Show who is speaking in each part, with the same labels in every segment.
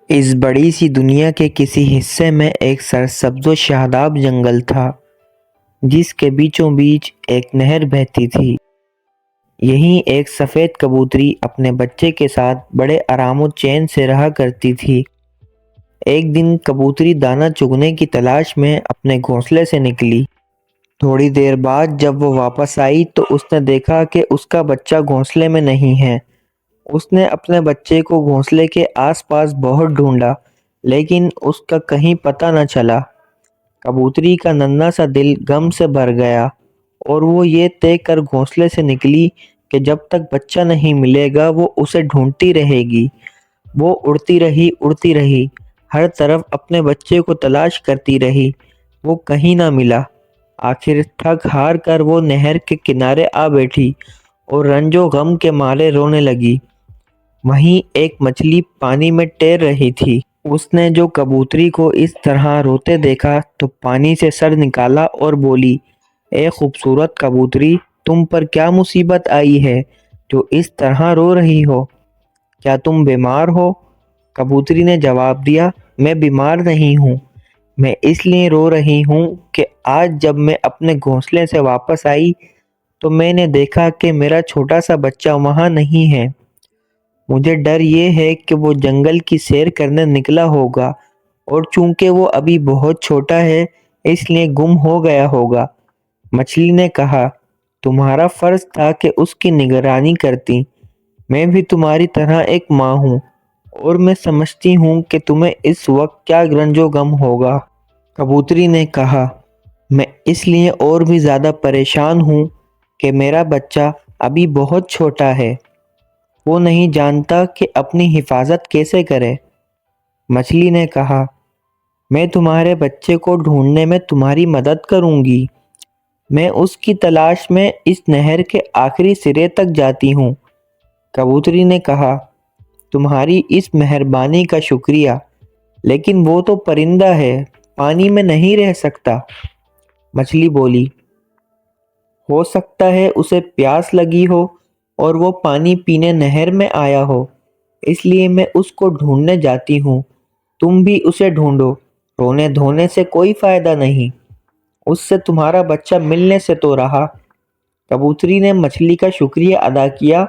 Speaker 1: اس بڑی سی دنیا کے کسی حصے میں ایک سرسبز و شاداب جنگل تھا جس کے بیچوں بیچ ایک نہر بہتی تھی۔ یہیں ایک سفید کبوتری اپنے بچے کے ساتھ بڑے آرام و چین سے رہا کرتی تھی۔ ایک دن کبوتری دانہ چگنے کی تلاش میں اپنے گھونسلے سے نکلی۔ تھوڑی دیر بعد جب وہ واپس آئی تو اس نے دیکھا کہ اس کا بچہ گھونسلے میں نہیں ہے۔ اس نے اپنے بچے کو گھونسلے کے آس پاس بہت ڈھونڈا لیکن اس کا کہیں پتہ نہ چلا۔ کبوتری کا ننھا سا دل غم سے بھر گیا اور وہ یہ طے کر گھونسلے سے نکلی کہ جب تک بچہ نہیں ملے گا وہ اسے ڈھونڈتی رہے گی۔ وہ اڑتی رہی، ہر طرف اپنے بچے کو تلاش کرتی رہی، وہ کہیں نہ ملا۔ آخر تھک ہار کر وہ نہر کے کنارے آ بیٹھی اور رنج و غم کے مارے رونے لگی۔ وہیں ایک مچھلی پانی میں تیر رہی تھی۔ اس نے جو کبوتری کو اس طرح روتے دیکھا تو پانی سے سر نکالا اور بولی، اے خوبصورت کبوتری، تم پر کیا مصیبت آئی ہے جو اس طرح رو رہی ہو؟ کیا تم بیمار ہو؟ کبوتری نے جواب دیا، میں بیمار نہیں ہوں، میں اس لیے رو رہی ہوں کہ آج جب میں اپنے گھونسلے سے واپس آئی تو میں نے دیکھا کہ میرا چھوٹا سا بچہ وہاں نہیں ہے۔ مجھے ڈر یہ ہے کہ وہ جنگل کی سیر کرنے نکلا ہوگا اور چونکہ وہ ابھی بہت چھوٹا ہے اس لیے گم ہو گیا ہوگا۔ مچھلی نے کہا، تمہارا فرض تھا کہ اس کی نگرانی کرتی۔ میں بھی تمہاری طرح ایک ماں ہوں اور میں سمجھتی ہوں کہ تمہیں اس وقت کیا رنج و غم ہوگا۔ کبوتری نے کہا، میں اس لیے اور بھی زیادہ پریشان ہوں کہ میرا بچہ ابھی بہت چھوٹا ہے، وہ نہیں جانتا کہ اپنی حفاظت کیسے کرے۔ مچھلی نے کہا، میں تمہارے بچے کو ڈھونڈنے میں تمہاری مدد کروں گی۔ میں اس کی تلاش میں اس نہر کے آخری سرے تک جاتی ہوں۔ کبوتری نے کہا، تمہاری اس مہربانی کا شکریہ، لیکن وہ تو پرندہ ہے، پانی میں نہیں رہ سکتا۔ مچھلی بولی، ہو سکتا ہے اسے پیاس لگی ہو اور وہ پانی پینے نہر میں آیا ہو، اس لیے میں اس کو ڈھونڈنے جاتی ہوں۔ تم بھی اسے ڈھونڈو، رونے دھونے سے کوئی فائدہ نہیں، اس سے تمہارا بچہ ملنے سے تو رہا۔ کبوتری نے مچھلی کا شکریہ ادا کیا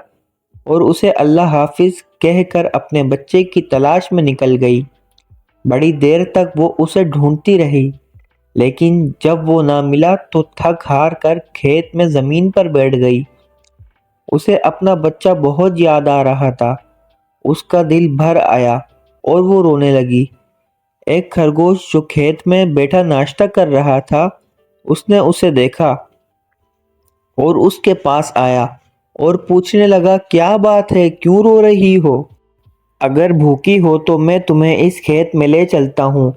Speaker 1: اور اسے اللہ حافظ کہہ کر اپنے بچے کی تلاش میں نکل گئی۔ بڑی دیر تک وہ اسے ڈھونڈتی رہی لیکن جب وہ نہ ملا تو تھک ہار کر کھیت میں زمین پر بیٹھ گئی۔ اسے اپنا بچہ بہت یاد آ رہا تھا، اس کا دل بھر آیا اور وہ رونے لگی۔ ایک خرگوش جو کھیت میں بیٹھا ناشتہ کر رہا تھا، اس نے اسے دیکھا اور اس کے پاس آیا اور پوچھنے لگا، کیا بات ہے، کیوں رو رہی ہو؟ اگر بھوکی ہو تو میں تمہیں اس کھیت میں لے چلتا ہوں،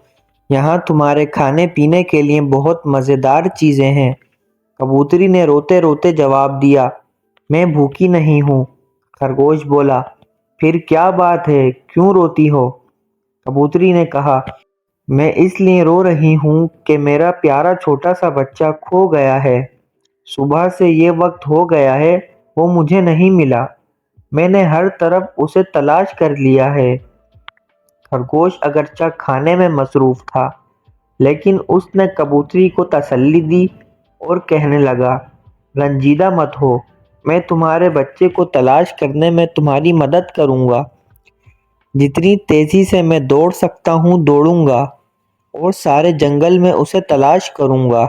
Speaker 1: یہاں تمہارے کھانے پینے کے لیے بہت مزیدار چیزیں ہیں۔ کبوتری نے روتے روتے جواب دیا، میں بھوکی نہیں ہوں۔ خرگوش بولا، پھر کیا بات ہے، کیوں روتی ہو؟ کبوتری نے کہا، میں اس لیے رو رہی ہوں کہ میرا پیارا چھوٹا سا بچہ کھو گیا ہے۔ صبح سے یہ وقت ہو گیا ہے، وہ مجھے نہیں ملا، میں نے ہر طرف اسے تلاش کر لیا ہے۔ خرگوش اگرچہ کھانے میں مصروف تھا لیکن اس نے کبوتری کو تسلی دی اور کہنے لگا، رنجیدہ مت ہو، میں تمہارے بچے کو تلاش کرنے میں تمہاری مدد کروں گا۔ جتنی تیزی سے میں دوڑ سکتا ہوں دوڑوں گا اور سارے جنگل میں اسے تلاش کروں گا۔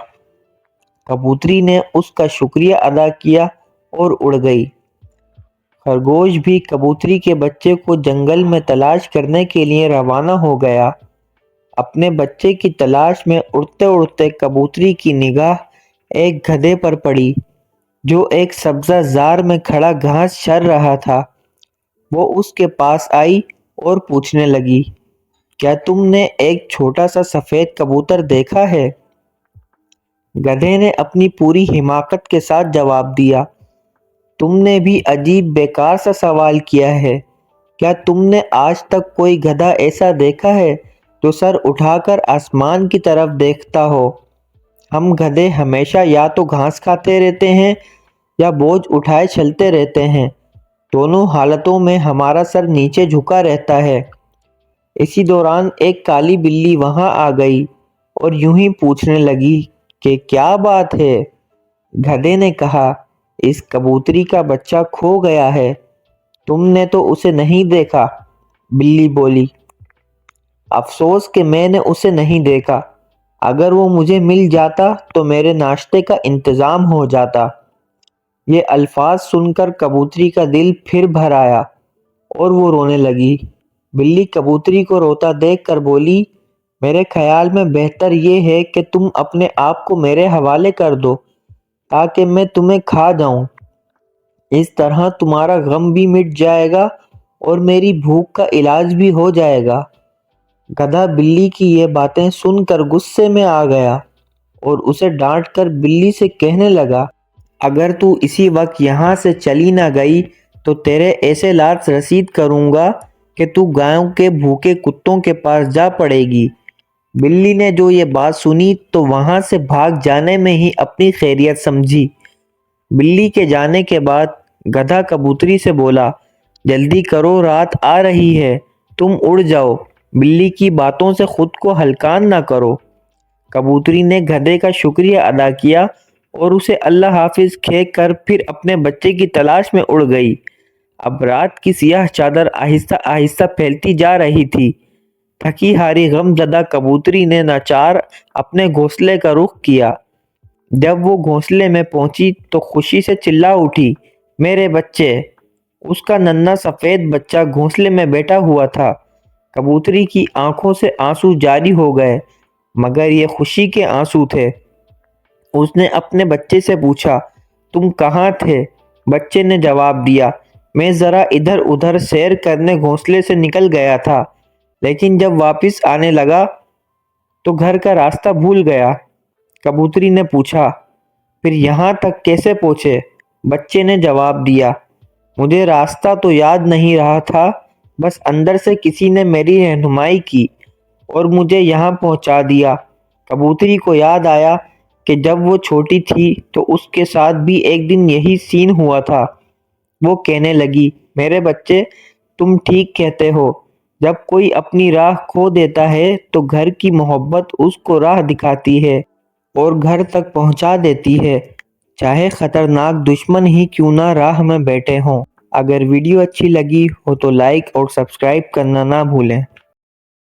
Speaker 1: کبوتری نے اس کا شکریہ ادا کیا اور اڑ گئی۔ خرگوش بھی کبوتری کے بچے کو جنگل میں تلاش کرنے کے لیے روانہ ہو گیا۔ اپنے بچے کی تلاش میں اڑتے اڑتے کبوتری کی نگاہ ایک گدھے پر پڑی جو ایک سبزہ زار میں کھڑا گھاس چر رہا تھا۔ وہ اس کے پاس آئی اور پوچھنے لگی، کیا تم نے ایک چھوٹا سا سفید کبوتر دیکھا ہے؟ گدھے نے اپنی پوری حماقت کے ساتھ جواب دیا، تم نے بھی عجیب بیکار سا سوال کیا ہے۔ کیا تم نے آج تک کوئی گدھا ایسا دیکھا ہے جو سر اٹھا کر آسمان کی طرف دیکھتا ہو؟ ہم گدھے ہمیشہ یا تو گھاس کھاتے رہتے ہیں یا بوجھ اٹھائے چلتے رہتے ہیں، دونوں حالتوں میں ہمارا سر نیچے جھکا رہتا ہے۔ اسی دوران ایک کالی بلی وہاں آ گئی اور یوں ہی پوچھنے لگی کہ کیا بات ہے؟ گدھے نے کہا، اس کبوتری کا بچہ کھو گیا ہے، تم نے تو اسے نہیں دیکھا؟ بلی بولی، افسوس کہ میں نے اسے نہیں دیکھا، اگر وہ مجھے مل جاتا تو میرے ناشتے کا انتظام ہو جاتا۔ یہ الفاظ سن کر کبوتری کا دل پھر بھر آیا اور وہ رونے لگی۔ بلی کبوتری کو روتا دیکھ کر بولی، میرے خیال میں بہتر یہ ہے کہ تم اپنے آپ کو میرے حوالے کر دو تاکہ میں تمہیں کھا جاؤں، اس طرح تمہارا غم بھی مٹ جائے گا اور میری بھوک کا علاج بھی ہو جائے گا۔ گدھا بلی کی یہ باتیں سن کر غصے میں آ گیا اور اسے ڈانٹ کر بلی سے کہنے لگا، اگر تو اسی وقت یہاں سے چلی نہ گئی تو تیرے ایسے لات رسید کروں گا کہ تو گاؤں کے بھوکے کتوں کے پاس جا پڑے گی۔ بلی نے جو یہ بات سنی تو وہاں سے بھاگ جانے میں ہی اپنی خیریت سمجھی۔ بلی کے جانے کے بعد گدھا کبوتری سے بولا، جلدی کرو، رات آ رہی ہے، تم اڑ جاؤ، بلی کی باتوں سے خود کو ہلکان نہ کرو۔ کبوتری نے گدھے کا شکریہ ادا کیا اور اسے اللہ حافظ کہہ کر پھر اپنے بچے کی تلاش میں اڑ گئی۔ اب رات کی سیاہ چادر آہستہ آہستہ پھیلتی جا رہی تھی۔ تھکی ہاری غم زدہ کبوتری نے ناچار اپنے گھونسلے کا رخ کیا۔ جب وہ گھونسلے میں پہنچی تو خوشی سے چلا اٹھی، میرے بچے! اس کا ننھا سفید بچہ گھونسلے میں بیٹھا ہوا تھا۔ کبوتری کی آنکھوں سے آنسو جاری ہو گئے، مگر یہ خوشی کے آنسو تھے۔ اس نے اپنے بچے سے پوچھا، تم کہاں تھے؟ بچے نے جواب دیا، میں ذرا ادھر ادھر سیر کرنے گھونسلے سے نکل گیا تھا، لیکن جب واپس آنے لگا تو گھر کا راستہ بھول گیا۔ کبوتری نے پوچھا، پھر یہاں تک کیسے پہنچے؟ بچے نے جواب دیا، مجھے راستہ تو یاد نہیں رہا تھا، بس اندر سے کسی نے میری رہنمائی کی اور مجھے یہاں پہنچا دیا۔ کبوتری کو یاد آیا کہ جب وہ چھوٹی تھی تو اس کے ساتھ بھی ایک دن یہی سین ہوا تھا۔ وہ کہنے لگی، میرے بچے، تم ٹھیک کہتے ہو، جب کوئی اپنی راہ کھو دیتا ہے تو گھر کی محبت اس کو راہ دکھاتی ہے اور گھر تک پہنچا دیتی ہے، چاہے خطرناک دشمن ہی کیوں نہ راہ میں بیٹھے ہوں۔ اگر ویڈیو اچھی لگی ہو تو لائک اور سبسکرائب کرنا نہ بھولیں۔